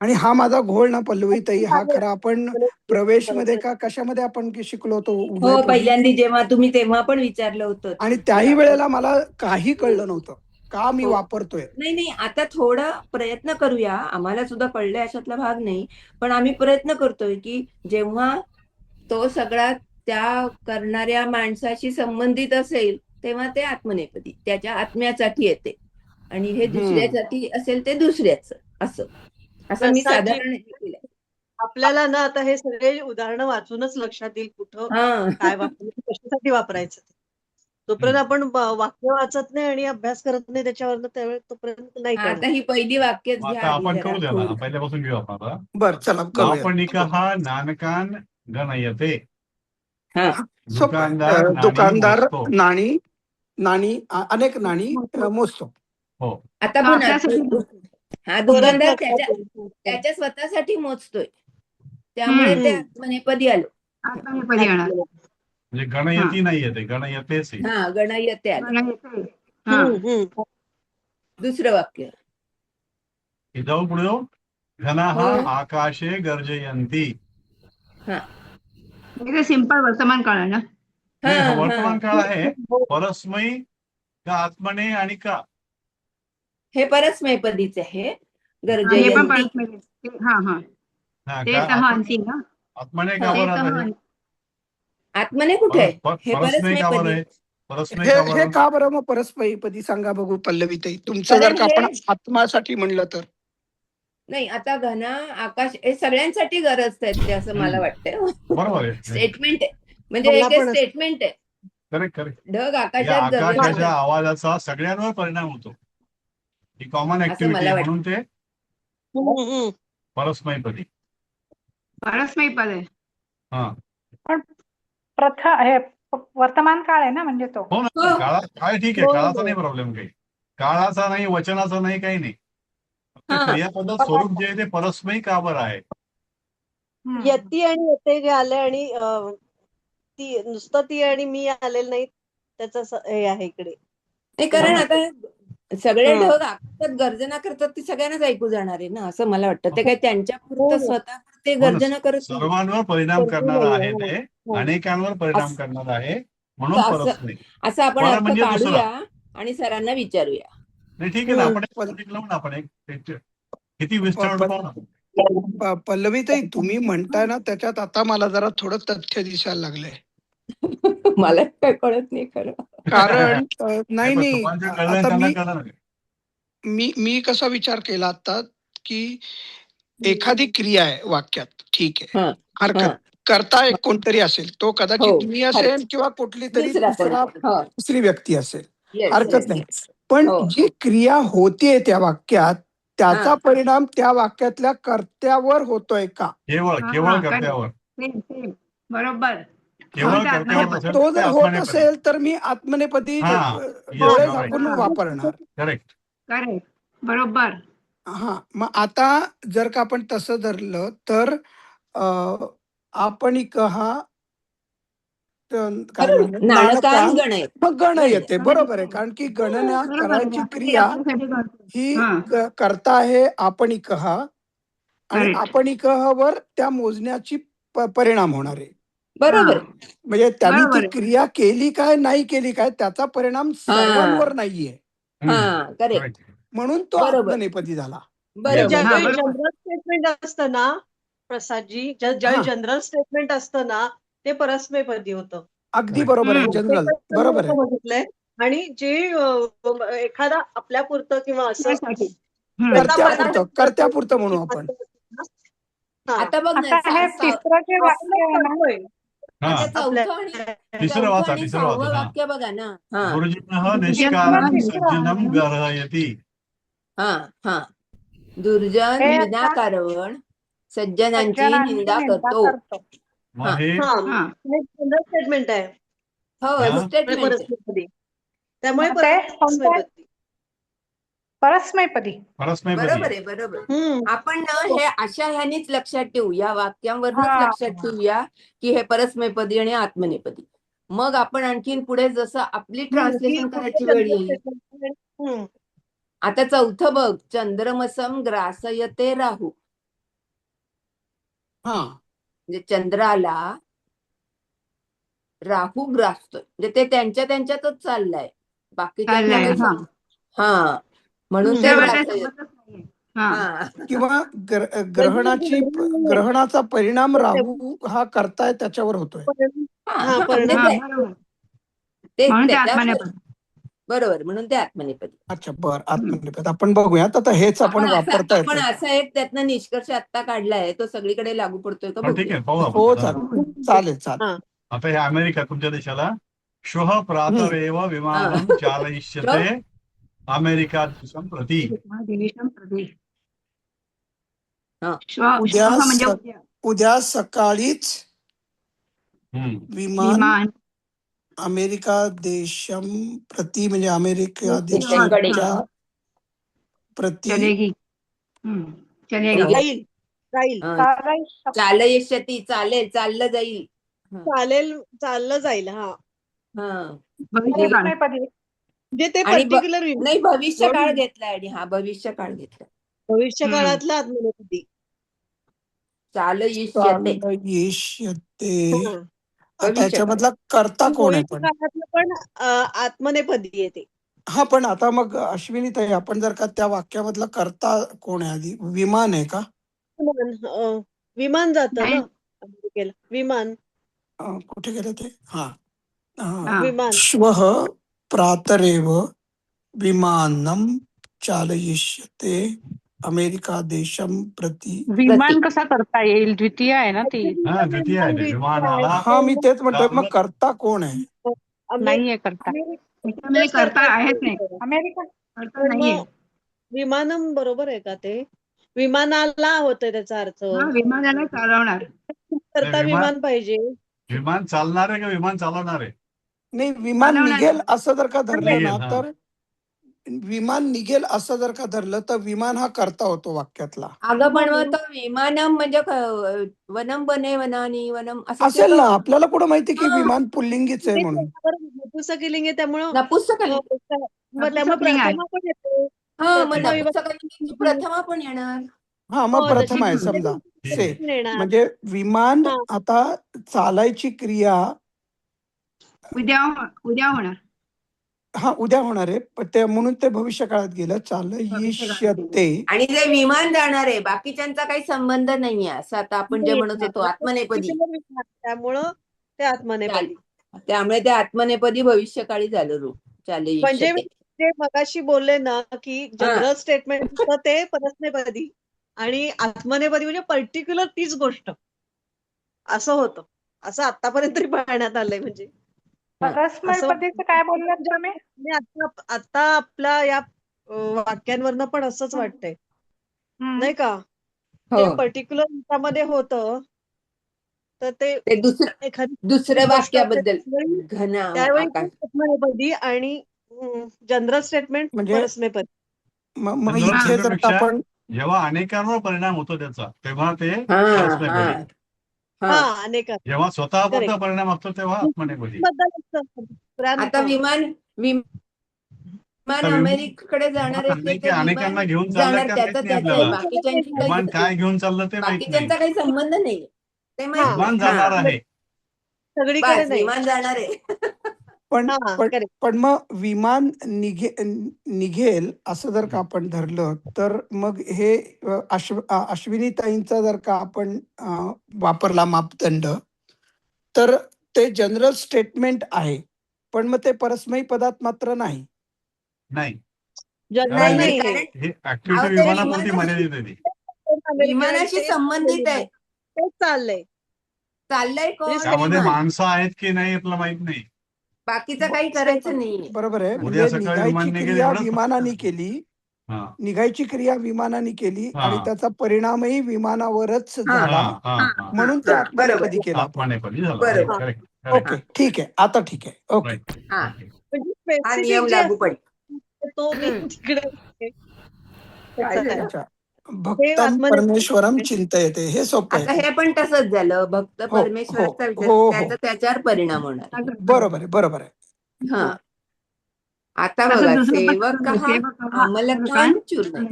आणि हा माझा घोळ ना पल्लवीताई, हा खरा आपण प्रवेशमध्ये का कशामध्ये आपण शिकलो होतो हो, उभयपदी, पहिल्यांदा जेव्हा तुम्ही तेव्हा पण विचारलं होतं आणि की त्याही आपण वेळेला मला काही कळलं नव्हतं का मी हो. वापरतोय. नाही आता थोडा प्रयत्न करूया, आम्हाला सुद्धा कळलंय अशातला भाग नाही, पण आम्ही प्रयत्न करतोय की जेव्हा तो सगळा त्या करणाऱ्या माणसाशी संबंधित असेल तेव्हा ते आत्मनेपदी त्याच्या आत्म्यासाठी येते, आणि हे दुसऱ्यासाठी असेल ते दुसऱ्याचं, असं मी प्रसादजी, साधारण हे केलंय. आपल्याला ना आता हे सगळे उदाहरणं वाचूनच लक्षात येईल कुठं काय हा वापरायचं, कशासाठी वापरायचं ते. तोपर्यंत आपण वाक्य वाचत नाही आणि अभ्यास करत नाही त्याच्यावर, त्यावेळेस तोपर्यंत नाही आता करणार. ही पहिली वाक्यच मग घ्या आता आधी आपण जरा करू द्या ना, थोडी. पहिल्यापासून घेऊ आपण आता. बर चला करूया. आपणिकः नानकान गणयते. हा सोपं आहे. दुकानदार नाणी दुकानदार मोजतो. नाणी अनेक नाणी मोजतो. हो. आता हा, पुन्हा आपल्यासाठी हा परत दुकानदार लक्षात येईल. त्याच्या स्वतःसाठी मोजतोय, त्यामुळे ते हम्म. आत्मनेपदी आलं. आत्मनेपदी येणार. म्हणजे गणयती नाही येते, गणयतेच आहे. हा गणयते आलं. गणयते. हा. हम्म. दुसरं वाक्य. इथं पुढे येऊ. घनाः हो. आकाशे गर्जयन्ति. हे सिंपल वर्तमान काळ आहे ना. हा नाही, हा हा वर्तमान काळ आहे. परस्मै का आत्मने आणि का. हे परस्मैपदीच आहे. हे पण गर्जयंती. परत हा हा हा ते का तह आपण अंतिम ना. आत्मने का हा. ते बरं तह आता हे? आत्मने कुठे आहे? हे परस्मै का बरं परस्मैपदी. आहे? परस्मै हे का हे बरं? का बरं मग परस्मैपदी सांगा बघू पल्लवीताई, तुमचं कारण जर का आपण हे आत्मासाठी म्हणलं तर. नाही, आता घना आकाश हे सगळ्यांसाठी गरज आहे असं मला वाटतं. बरोबर आहे. स्टेटमेंट आहे, म्हणजे मला एक पण असं- स्टेटमेंट आहे. करेक्ट. ढग या आकाशात आकाशाच्या गरजतात आवाजाचा सगळ्यांवर परिणाम होतो. ही कॉमन असं ऍक्टिव्हिटी मला आहे, वाटतं. म्हणून ते हम्म. परस्मैपदी. परस्मैपद आहे. हा. पण हे वर्तमान काळ आहे ना म्हणजे तो. हो ना, हो. काळ ठीक आहे, हो, काळाचा हो. नाही प्रॉब्लेम काही. काळाचा नाही, वचनाचा नाही, काही नाही. फक्त हा. क्रियापद स्वरूप जे आहे ते परस्मै का बरं आहे. हम्म. यती आणि यते जे आले आणि ती नुसतं ती आणि मी आलेलं नाही, त्याचं हे आहे इकडे. नाही, कारण आता सगळे हं. ढग आकाशात गर्जना करतात, ती सगळ्यांनाच ऐकू जाणार आहे ना, असं मला वाटतं. ते काही त्यांच्या हो, पुरतं हो. स्वतः ते हो ना, गर्जना करत नाही. सर्वांवर परिणाम करते करणारा नाहीये. आहे हो. ते, हो. अनेकांवर परिणाम असं- करणारा आहे, म्हणून परस्मै. असं आपण बरं, अर्थ म्हणजे काढूया आणि सरांना विचारूया. नाही, ठीक आहे ना, आपण पण- एक लावू ना, आपण एक किती विस्तार पाहू ना. पल्लवीताई, तुम्ही म्हणताय ना त्याच्यात आता मला जरा थोडं तथ्य दिसायला लागलंय. मला काय कळत नाही खरं. कारण नाही पण नाही तुम्हाला जे कळलं आता त्यांना कळलं ना. मी कसा विचार केला आता की एखादी क्रिया आहे वाक्यात, ठीक आहे, हा, हरकत, हा. करता एक कोणतरी असेल, तो हो, कदाचित मी असेल किंवा कुठली तरी दुसरा कोणी. हो. दुसरी व्यक्ती असेल, Yes, हरकत yes, नाही. yes. पण हो. जी क्रिया होतीये त्या वाक्यात, त्याचा हा. परिणाम त्या वाक्यातल्या कर्त्यावर होतोय का? केवळ हा, केवळ हा, कर्त्यावर. सेम. बरोबर. केवळ म्हणून ते कर्त्यावर आत्मनेपद. नसेल तो तर ते जर होत आत्मनेपदी. असेल तर मी आत्मनेपदी हा. डोळे Yes, झाकून right. वापरणार. करेक्ट. करेक्ट. बरोबर. हा, मग आता जर का आपण तसं धरलं तर आपणिकः काय म्हणतात, नाणकान गणय. मग गण येते, बरोबर आहे. कारण की गणना बरोबर आहे. करायची आपण ते क्रिया आपल्यासाठी करतो. ही हा. करता आहे आपणिकः, आणि Correct. आपणिकःवर त्या मोजण्याची परिणाम होणार आहे. बरोबर हा. आहे. म्हणजे त्यांनी बरोबर ती आहे. क्रिया केली काय नाही केली काय त्याचा परिणाम सर्वांवर नाहीये, हा, करेक्ट. म्हणून तो बरोबर. आत्मनेपदी झाला. बरोबर. ज्यावेळी बरोबर. जनरल स्टेटमेंट असतं ना प्रसादजी, ज्यावेळी हा. जनरल स्टेटमेंट असतं ना, ते परस्मैपदी होतं. अगदी बरोबर आहे, हम्म. जनरल, ते पण बरोबर आहे. बघितलंय. आणि जे एखादा आपल्यापुरतं किंवा असं त्यासाठी. हम्म. कर्त्यापुरतं म्हणू आपण. हा. आता बघ ना, आता हे तिसरं जे वाक्य आहे ना, करतोय. हा. आता चौथं आणि तिसरं वाचा, तिसरं सहावं वाचा. हा. वाक्य बघा ना. हा दुर्जनः निष्कारणं सज्जनं गर्हयति. हा हा दुर्जन हे आता विनाकारण सज्जनांची सज्जनांची निंदा निंदा करतो. करतो. मग हे हा, हा. जनरल स्टेटमेंट आहे. हो, हा. स्टेटमेंट. परस्मैपदी. त्यामुळे मग ते परस्मैपदी. परस्मैपदी. परस्मैपदी बरोबर आहे, बरोबर. हम्म. आपण ना हे अशा ह्यानीच लक्षात ठेवू, या वाक्यांवरच हा. लक्षात ठेवूया की हे परस्मैपदी आणि आत्मनेपदी. मग आपण आणखीन पुढे जसं आपली ट्रान्सलेशन करायची वेळ येईल. हम्म. आता चौथं बघ, चंद्रमसम ग्रासयते राहू. हा म्हणजे चंद्राला राहू ग्रासतोय, म्हणजे ते त्यांच्यातच चाललंय, बाकीच्यांना चाललंय, काही हा. हा, म्हणून ते दुसऱ्यावर काही ग्रासयते. संबंधच नाहीये. हा. हा किंवा ग्रहणाचा परिणाम राहू हा करताय त्याच्यावर होतोय. हा, हा, हा, म्हणजे परिणाम. हा, ते- बरोबर. ते म्हणून ते त्याच्यावर आत्मनेपदी. बरोबर, म्हणून ते आत्मनेपदी. अच्छा बर आत्मनेपद आपण बघूयात आता हेच आपण वापरता आपण येते. असा एक त्यातनं निष्कर्ष आता काढलाय, तो सगळीकडे लागू पडतोय का पण ठीक बघूया. आहे, पाहू हो आपण. चालेल चालेल. हा. आता हे अमेरिका तुमच्या देशाला श्वः प्रातरेव विमानं चालयिष्यते अमेरिका देशं प्रति. दिविशं प्रति. हा. उद्या म्हणजे स- उद्या. उद्या सकाळीच हम्म. विमान विमान अमेरिका देशम प्रति म्हणजे अमेरिका देशाकडे. देशाच्या प्रति चलेगी. चलेगी. राहील राहील हा. चालायचं. चालयिष्यति, चालेल, चाललं जाईल. हा. चाललं जाईल. हा, हा. भविष्यकाळ. परस्मैपदी. म्हणजे ते आणि पर्टिक्युलर नाही, भविष्य काळ घेतलाय, आणि हा भविष्य काळ घेतला. भविष्य हम्म. काळातला आत्मनेपदी. चालयिष्यते. चालयिष्यते. हा. आता भविष्य याच्यामधला कर्ता कोण आहे भविष्य पण? काळातलं पण आत्मनेपदी येते. हा पण आता मग अश्विनी ताई आपण जर का त्या वाक्यामधला कर्ता कोण आहे आधी? विमान आहे का? विमान जातं नाही. ना अमेरिकेला. विमान कुठे गेलं ते? हा हा. विमान. श्वः प्रातरेव विमानं चालयिष्यते अमेरिका देशम प्रति. विमान कसा करता येईल? द्वितीय आहे ना ती. हा, द्वितीय आहे ते. विमानाला हा मी तेच म्हणतोय मग कर्ता कोण आहे? नाहीये करता. त्याच्यामध्ये करता आहेच नाही. अमेरिका. करता नाहीये. विमानम बरोबर आहे का ते? विमानाला होतंय त्याचा अर्थ. हा, विमानाला चालवणार. करता विमान पाहिजे. विमान चालणार आहे का विमान चालवणार आहे? नाही विमान चालवणार. निघेल असं जर का धरलं निघेल, ना हा. तर विमान निघेल असं जर का धरलं तर विमान हा कर्ता होतो वाक्यातला. अगं पण मग तो विमानम म्हणजे वनम बने वनानी वनम असं असेल ते ना तो आपल्याला कुठं माहिती की हा. विमान पुल्लिंगीच आहे म्हणून. नपुंसकलिंग आहे त्यामुळं नपुंसकलिंग. त्यामुळे नपुंसकलिंग आहे. प्रथमा पण येते. हा, मग प्रथमा विभाग नपुंसकलिंगी प्रथमा पण येणार. हा मग हो, प्रथम आहे जशी समजा से येणार. म्हणजे विमान हा. आता चालायची क्रिया उद्या होणार. हा उद्या होणार आहे पण ते म्हणून ते भविष्य काळात गेलं चालयिष्यते. आणि जे विमान जाणार आहे बाकीच्यांचा काही संबंध नाहीये, असं आता आपण जे म्हणत होतो आत्मनेपदी. त्यामुळं ते आत्मनेपदी. त्यामुळे ते आत्मनेपदी भविष्यकाळी झालं रूप म्हणजे चालयिष्यते. ते मगाशी बोलले ना की जनरल स्टेटमेंट ते परस्मैपदी आणि आत्मनेपदी म्हणजे पर्टिक्युलर तीच गोष्ट असं होतं. असं आतापर्यंत तरी पाहण्यात आलंय. म्हणजे परस्मैपदीचं काय बोललात तुम्ही? आणि आता आपल्या या वाक्यांवरनं पण असंच वाटतंय नाही का? हो. ते पर्टिक्युलर ह्याच्यामध्ये होतं तर ते ते दुसरं एखादी दुसऱ्या गोष्ट वाक्याबद्दल त्यावेळी घन आकाश. आत्मनेपदी आणि जनरल स्टेटमेंट म्हणजे परस्मैपदी. मग जनरल इथे जर का स्टेटमेंटपेक्षा आपण जेव्हा अनेकांवर परिणाम होतो त्याचा तेव्हा ते हा परस्मैपदी. हा हा हा. अनेक जेव्हा स्वतःपुरता Correct. परिणाम असतो तेव्हा आत्मनेपदी. आता विमान अमेरिकेकडे जाणार आहे ते अनेकांना विमान घेऊन चाललं जाणार, का त्याचं माहित नाही त्याचं आहे, आपल्याला. बाकीच्यांची विमान काही काय घेऊन चाललं ते माहित नाही. बाकीच्यांचा काही संबंध नाही ते माहित हा. विमान नाही. जाणार हा. आहे. सगळीकडे बस, नाही. विमान जाणार आहे. पण हा, पण correct. पण मग विमान निघेल असं जर का आपण धरलं तर मग हे अश्विनी ताईंचा जर का आपण वापरला मापदंड तर ते जनरल स्टेटमेंट आहे पण मग ते परस्मै पदात मात्र नाही. नाही, जनरल नाही, नाही हे. कारण हे ऍक्टिव्हिटी अहो, ते विमानापुरती मर्यादित आहे ती. विमानाशी संबंधित आहे. तेच चाललंय. चाललंय कोण? त्यामध्ये विमान. माणसं आहेत की नाही आपल्याला माहित नाही. बाकीचं काही करायचं नाही. बरोबर आहे. उद्या म्हणजे सकाळी विमान निघायची निघेल क्रिया एवढंच विमानाने फक्त. केली हा. निघायची क्रिया विमानाने केली हा. आणि त्याचा परिणामही विमानावरच हा. झाला हा, हा, हा. म्हणून ते बरोबर. आत्मनेपदी केला आपण. आत्मनेपदी झालं. बरोबर. करेक्ट. ओके ठीक आहे आता ठीक आहे ओके. हा. म्हणजे हा specific नियम जे लागू असतं, पडेल. तो तिकडे काय झालं? अच्छा. भक्तम आत्मनेपदी परमेश्वरम चिंतयते, हे सोपं आता आहे. हे पण तसंच झालं. भक्त हो हो परमेश्वराचा विचार हो हो, त्याचा त्याच्यावर परिणाम होणार आहे. बरोबर आहे, बरोबर आहे. हा. आता तसं बघा, दुसरं पण सेवक हा सेवक हा अमलकान चूर्ण.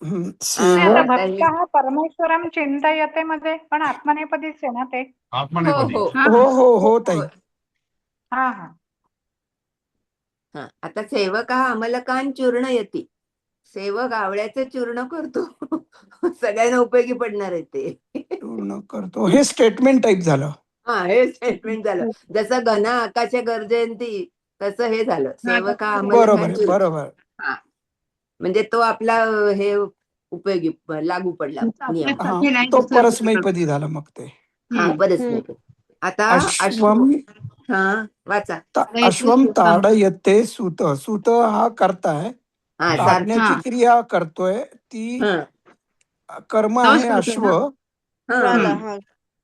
हम्म, नाही आता सेवक आता भक्त हा परमेश्वरम चिंतयते मध्ये पण आत्मनेपदीच आहे ना ते. हो आत्मनेपदी. हो हा हो हो हो ताई. हो. हा हा. हा, आता सेवक हा अमलकान चूर्ण येते. सेवक आवळ्याचं चूर्ण करतो. सगळ्यांना उपयोगी पडणार आहे ते. पूर्ण करतो, हे स्टेटमेंट टाईप झालं. हा, हे स्टेटमेंट झालं. जसं घना आकाशे गरजेंती तसं हे झालं. सेवक हा बरोबर अमलकान आहे, चूर्ण. बरोबर. हा, म्हणजे तो आपला हे उपयोगी लागू पडला नियम. हा, आपल्यासाठी नाही तो दुसरं परस्मैपदी झालं मग ते. हा, बरेच नाही. आता अश्वम हा, वाचा. अश्वम ताडयते सुत. सुत हा करता आहे, हा, सारखी. ताडण्याची क्रिया करतोय, ती हा, कर्म तोच आहे करतोय अश्व. ना. झाला हा,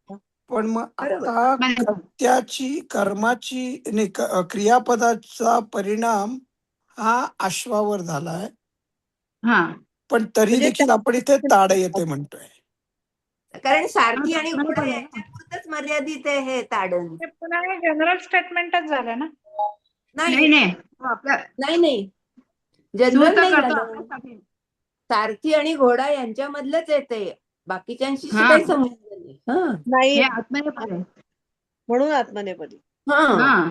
हा. पण मग बरोबर. आता कर्त्याची कर्माची नाही, क्रियापदाचा परिणाम हा अश्वावर झालाय, हा पण तरी म्हणजे देखील आपण इथे ताडयते म्हणतोय. कारण सारथी आणि आत्मनेपद घोडा आहे ना. यांच्यापुरतच मर्यादित आहे हे ताडण. ते पुन्हा जनरल स्टेटमेंटच झालं ना. नाही नाही हो, आपल्या नाही जनरल सूत नाही करतो झालं. आपल्यासाठी. सारथी आणि घोडा यांच्यामधलंच येते, बाकीच्यांशी हा. काही संबंध नाही. हा नाही हे आत्मनेपद आहे. म्हणून आत्मनेपदी. हा, हा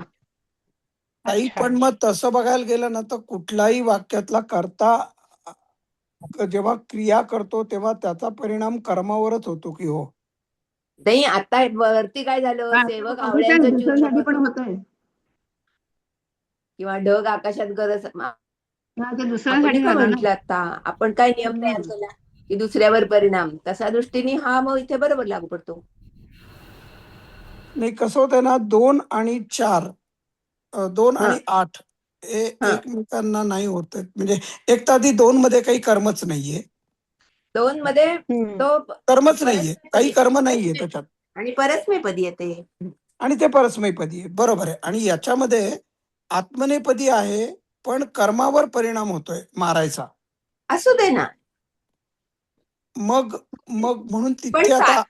ताई, अच्छा. पण मग तसं बघायला गेलं ना, तर कुठलाही वाक्यातला कर्ता जेव्हा क्रिया करतो तेव्हा त्याचा परिणाम कर्मावरच होतो की हो. नाही. आता वरती काय झालं, सेवक आवळ्यांचं चूर्ण दुसऱ्यासाठी पण करतो होत आहे. किंवा ढग आकाशात गरज. हा, ते आपण दुसऱ्यांसाठी इथं झालं ना. म्हंटल आता, आपण काय नियम तयार केला की दुसऱ्यावर परिणाम, तसा दृष्टीने हा मग इथे बरोबर लागू पडतो. नाही, कसं होतंय ना, 2 आणि 4, 2 हा आणि 8 हे हा, एकमेकांना नाही होत आहेत. म्हणजे एक तर आधी 2 मध्ये काही कर्मच नाहीये, 2 मध्ये तो कर्मच नाहीये, काही परस्मैपदी कर्म नाहीये त्याच्यात, आणि परस्मैपदी येते. आणि ते परस्मैपदी आहे, बरोबर आहे. आणि याच्यामध्ये आत्मनेपदी आहे, पण कर्मावर परिणाम होतोय मारायचा. असू दे ना. मग मग म्हणून पण तिथे आता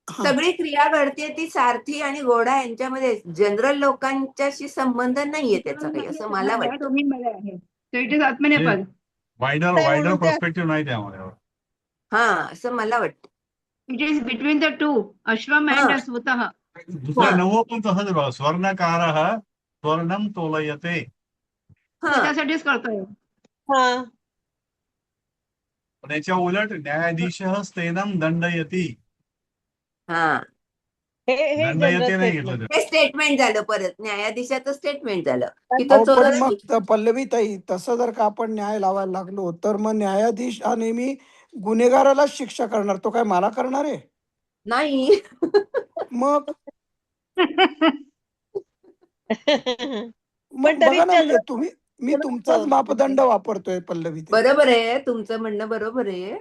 हा, सगळी क्रिया घडते ती सारथी आणि घोडा यांच्यामध्ये, जनरल लोकांच्याशी संबंध नाहीये त्याचा काही, असं मला त्या वाटतं. दोघींमध्ये आहे. So it is आत्मनेपद. वायडर म्हणून वायडर ते पर्स्पेक्टिव्ह नाही त्यामध्ये. हा, असं मला वाटतं. It is between the two, अश्वम हा अँड स्वतः. दुसरं नवं पण तसंच बघा, स्वर्णकारः स्वर्णम तोलयते. हा, त्यासाठीच करतोय. हा. पण याच्या उलट न्यायाधीश स्तेनम दंडयती. हा, हे जनरल दंडयते नाही घेतलं स्टेटमेंट. ते. हे स्टेटमेंट झालं, परत न्यायाधीशाचं स्टेटमेंट झालं की तो अहो, पण चोरच मग नाही. पल्लवी ताई, तसं जर का आपण न्याय लावायला लागलो, तर मग न्यायाधीश हा नेहमी गुन्हेगारालाच शिक्षा करणार, तो काय मला करणार आहे? नाही. मग पण मग तरी बघा ना, म्हणजे जनरल मी तुमचाच मापदंड वापरतोय पल्लवी ताई. बरोबर आहे, तुमचं म्हणणं बरोबर आहे.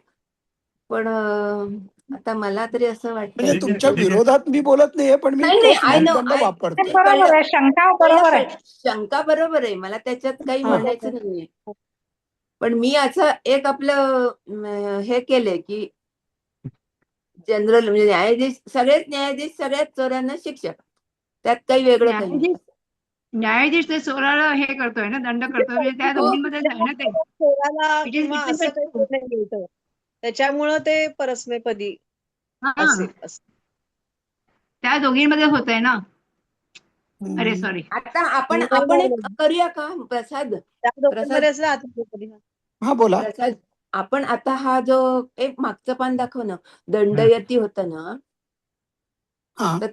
पण आता मला तरी असं म्हणजे वाटतंय ठीक आहे, तुमच्या की ठीक आहे. विरोधात मी बोलत नाहीये, पण मी नाही तोच आय नो, मापदंड आय वापरतोय. बरोबर आहे, शंका बरोबर आहे. शंका बरोबर आहे, मला त्याच्यात काही हा. म्हणायचं नाहीये. पण मी असं एक आपलं हे केलंय की जनरल म्हणजे न्यायाधीश सगळ्याच चोरांना शिक्षा, त्यात काही वेगळं काही नाही. न्यायाधीश ते चोराला हे करतोय ना, दंड करतोय, म्हणजे त्या हो. दोघींमध्ये आहे ना ते. चोराला It is किंवा between असं the काही two. नाही मिळतं, त्याच्यामुळं ते परस्मैपदी हा, असेल असं. त्या दोघींमध्ये होत आहे ना. अरे हम्म. सॉरी. आता आपण नाही, आपण नाही, एक नाही. करूया का, प्रसाद? त्या दोघांमध्ये असलं आत्मनेपदी. हा, बोला. प्रसाद, आपण आता हा जो एक मागचं पान दाखव ना, दंडयती होतं ना, हा, तर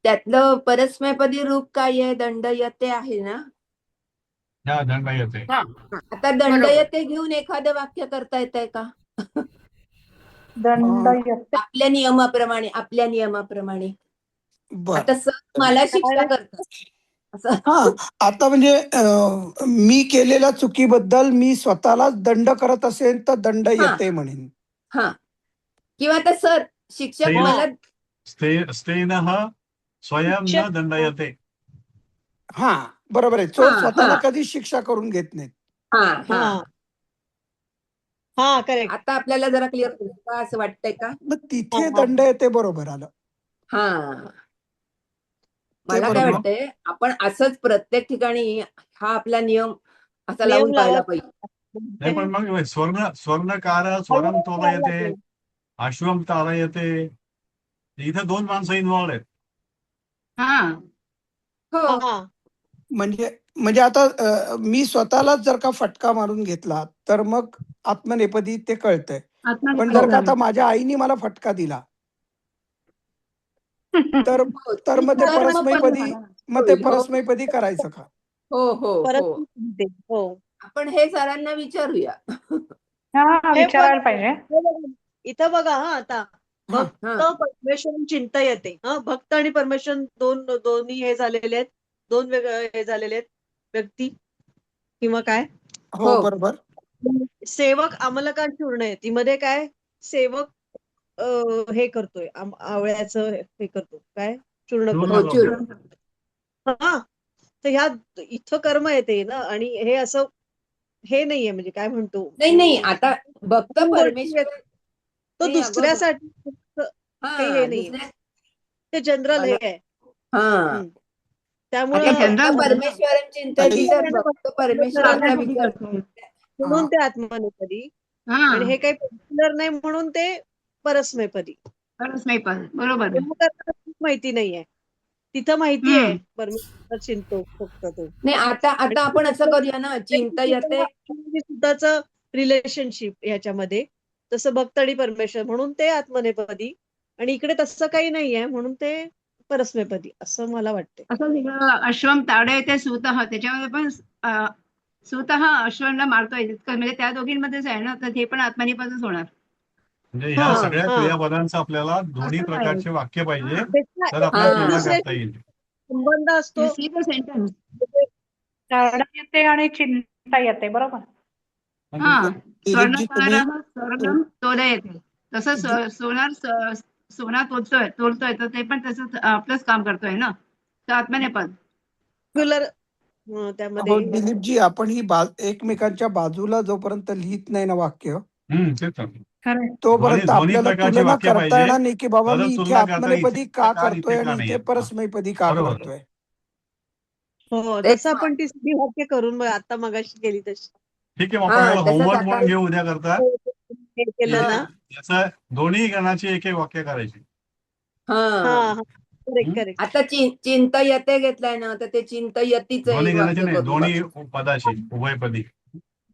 त्यातलं परस्मैपदी रूप काय आहे? दंडयते आहे ना. हा, दंडयते. आता दंडयते घेऊन एखादं वाक्य करता येतंय का? दंडयते. आपल्या नियमाप्रमाणे बर. आता सर मला शिक्षा करतात असं. हा, आता म्हणजे मी केलेल्या चुकीबद्दल मी स्वतःलाच दंड करत असेल तर दंड हा येते म्हणेन. हा, किंवा आता सर शिक्षक स्तेन मला स्तेनः स्वयं न दंडयते. हा, बरोबर आहे. हा चोर हा स्वतःला कधी शिक्षा करून घेत नाहीत. हा हा हा. हा करेक्ट. आता आपल्याला जरा क्लिअर का असं वाटतंय का? मग तिथे हा. दंड येते, बरोबर आलं. हा, मला काय बरोबर. वाटतंय आपण असंच प्रत्येक ठिकाणी हा आपला नियम असा नियम लावून पाहिला लावत पाहिजे. नाही पण मग स्वर्णकार स्वरम तोला येते, अश्वम तारा येते. इथे 2 माणसं इन्व्हॉल्ड आहेत. हा हो, हा म्हणजे आता मी स्वतःलाच जर का फटका मारून घेतला तर मग आत्मनेपदी ते कळतंय. पण आत्मनेपदी जर का झालं. आता माझ्या आईने मला फटका दिला तर हो, तर मग ते तर मग परस्मैपदी, मग ते होईल. हो, परस्मैपदी करायचं का? हो हो परत हो, म्हणते. हो आपण हे सरांना विचारूया. हा हे विचारायला बघा, पाहिजे. हे बघा. इथं बघा हा आता हा. भक्त हा. परमेश्वर चिंता येते. हा भक्त आणि परमेश्वर दोन्ही हे झालेले आहेत. दोन वेगळे हे झालेले आहेत व्यक्ती किंवा काय. हो हो. बरोबर. सेवक अमलकांत चूर्ण आहे. ती मध्ये काय सेवक हे करतोय आवळ्याचं हे करतो काय चूर्ण चूर्ण हो, करतो. लावतो. चूर. हा तर ह्या इथं कर्म येते ना आणि हे असं हे नाहीये म्हणजे काय म्हणतो नाही आता भक्त दोन गोष्टी परमेश्वर आहेत. तो नाही, अगं, दुसऱ्यासाठी काही हे हा नाहीये. दुसऱ्या ते जनरल हे आहे. हा, हम्म. त्यामुळं आता भक्त जनरल मध्ये ना. परमेश्वरम चिंतती तर भक्त परमेश्वरांचा आत्मनेपदी विचार करतोय. म्हणून ते आत्मनेपदी हा आणि हे काही पर्टिक्युलर नाही म्हणून ते परस्मैपदी. परस्मैपदी बरोबर आहे. खूप माहिती नाहीये. तिथं माहिती आहे परमेश्वर चिंतो फक्त तो. नाही. आता आपण असं करूया ना, चिंता येते. सुद्धाच रिलेशनशिप ह्याच्यामध्ये तसं भक्त आणि परमेश्वर म्हणून ते आत्मनेपदी आणि इकडे तसं काही नाहीये म्हणून ते परस्मैपदी असं मला वाटते. असं तिकडं अश्वम ताडे ते सूतः त्याच्यामध्ये पण सूतः अश्वमला मारतोय तितकं म्हणजे त्या दोघींमध्येच आहे ना, तर ते पण आत्मनेपदच होणार. म्हणजे हा, ह्या सगळ्या हा. क्रियापदांचं आपल्याला दोन्ही असं प्रकारचे वाक्य पाहिजे, त्याचा तर आपल्याला हा. तुलना दुसऱ्याशी करता येईल. संबंध असतो. See the sentence. ताडा येते आणि चिंता येते, बरोबर. हा दिलीपजी तुम्ही स्वर्णम तोडे येते तसं सोना तोलतोय तर ते पण तसंच आपलंच काम करतोय ना, तर आत्मनेपद. रेग्युलर हो त्यामध्ये दिलीपजी, आपण ही एकमेकांच्या बाजूला जोपर्यंत लिहित नाही ना वाक्य, तेच तर. खरं. तोपर्यंत दोन्ही आपल्याला प्रकारची तुलना वाक्य करता पाहिजे, येणार नाही की बाबा मी तरच इथे तुलना करता आत्मनेपदी इथे का का करतोय इथे का आणि नाही इथे येत. परस्मैपदी का बरोबर. करतोय. हो तेच तसं आपण ती सगळी वाक्य करून आता मगाशी केली तशी ठीक आहे, मग हा, आपण याला तसंच होमवर्क आता म्हणून घेऊ उद्या करता. हे केलं ना. याचं दोन्ही गणाची एक एक वाक्य करायची. हा हा. Correct correct. आता चिंता येते घेतलाय ना, तर ते चिंता यतीच दोन्ही एक गणाची वाक्य नाही, करू दोन्ही बघ. पदाशी उभयपदी.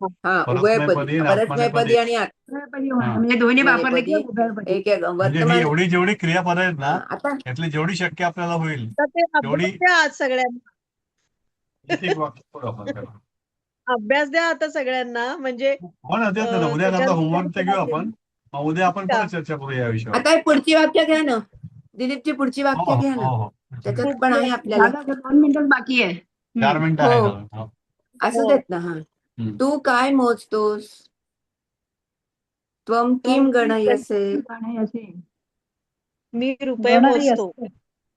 हा, परस्मैपदी उभयपदी, आणि परस्मैपदी आत्मनेपदी. आणि उभयपदी होणार. म्हणजे दोन्ही वापरले की आत्मनेपदी उभयपदी. एक एक म्हणजे ही वर्तमान. जेवढी क्रियापद आहेत ना, आता यातली जेवढी शक्य आपल्याला होईल तर ते तेवढी अभ्यास द्या आज सगळ्यांना. एक एक वाक्य करू आपण त्याला. अभ्यास द्या आता सगळ्यांना म्हणजे हो ना, तेच ना, उद्या करता होमवर्क ते घेऊ आपण. मग उद्या आपण परत चर्चा करूया या विषयावर. आता हे पुढची वाक्य घ्या ना, दिलीपची पुढची वाक्य हो घ्या ना, हो हो. त्याच्यात पण आहे आपल्याला. झालं तर 2 मिनिटं बाकी आहे. 4 मिनिटं हो. आहे झालं. हो. असू हो. देत ना. हा, तू काय मोजतोस? त्वम किम गणयसे? आणि असे मी रुपये गणही मोजतो. असते.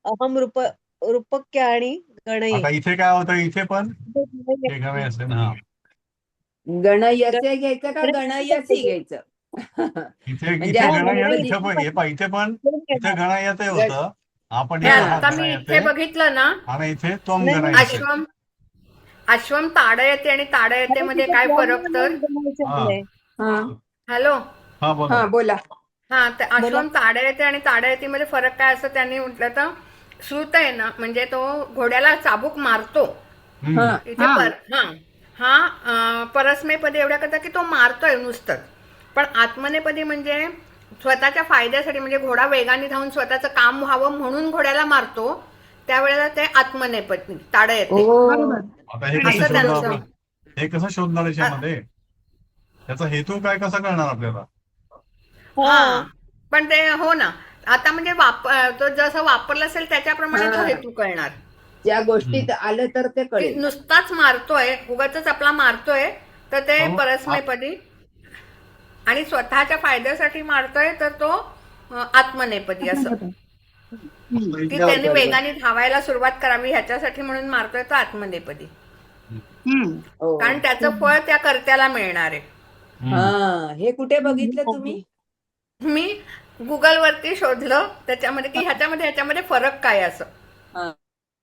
अहम रूपक्य आणि गणये. आता इथे काय होतं, इथे पण हे गमे असते ना. हा. गणयसे घ्यायचं का गणयसी घ्यायचं? इथे म्हणजे इथे गण आत्मनेपदी. इथे पण हे पहा, इथे पण इथे गण येते होतं. आपण हे इथे हा आता गण मी येते इथे बघितलं ना, आणि इथे तोम नाही, गण नाही. येते. अश्वम ताडा येते आणि ताडा येते मध्ये काय फरक तर? हा. हा हॅलो. हा बोला. हा, बोला. हा, तर अश्वम ताडा येते आणि ताडा येते मध्ये फरक काय असं त्यांनी म्हटलं तर श्रुत आहे ना, म्हणजे तो घोड्याला चाबूक मारतो. हा, इथे परस्मैपदी एवढ्या करता की तो मारतोय नुसतं, पण आत्मनेपदी म्हणजे स्वतःच्या फायद्यासाठी, म्हणजे घोडा वेगाने धावून स्वतःचं काम व्हावं म्हणून घोड्याला मारतो, त्यावेळेला ते आत्मनेपदी ताडा येते. बरोबर. आता हे आणि कसं असं शोधणार त्यांचं. आपण? हे कसं शोधणार याच्यामध्ये? त्याचा हेतू काय कसा कळणार आपल्याला? हा, पण ते हो ना, आता म्हणजे तो जसं वापरलं असेल त्याच्याप्रमाणे तो हा. हेतू कळणार. ज्या गोष्टीत आलं तर ते की कळेल. नुसताच मारतोय, उगाच आपला मारतोय, तर ते हो. परस्मैपदी, आणि स्वतःच्या फायद्यासाठी मारतोय तर तो आत्मनेपदी. असं की त्यांनी वेगाने धावायला सुरुवात करावी ह्याच्यासाठी म्हणून मारतोय तो आत्मनेपदी, हो. कारण त्याचं फळ त्या कर्त्याला मिळणार आहे. हा, हे कुठे बघितलं तुम्ही? मी गुगलवरती शोधलं त्याच्यामध्ये की ह्याच्यामध्ये फरक काय असं. हा.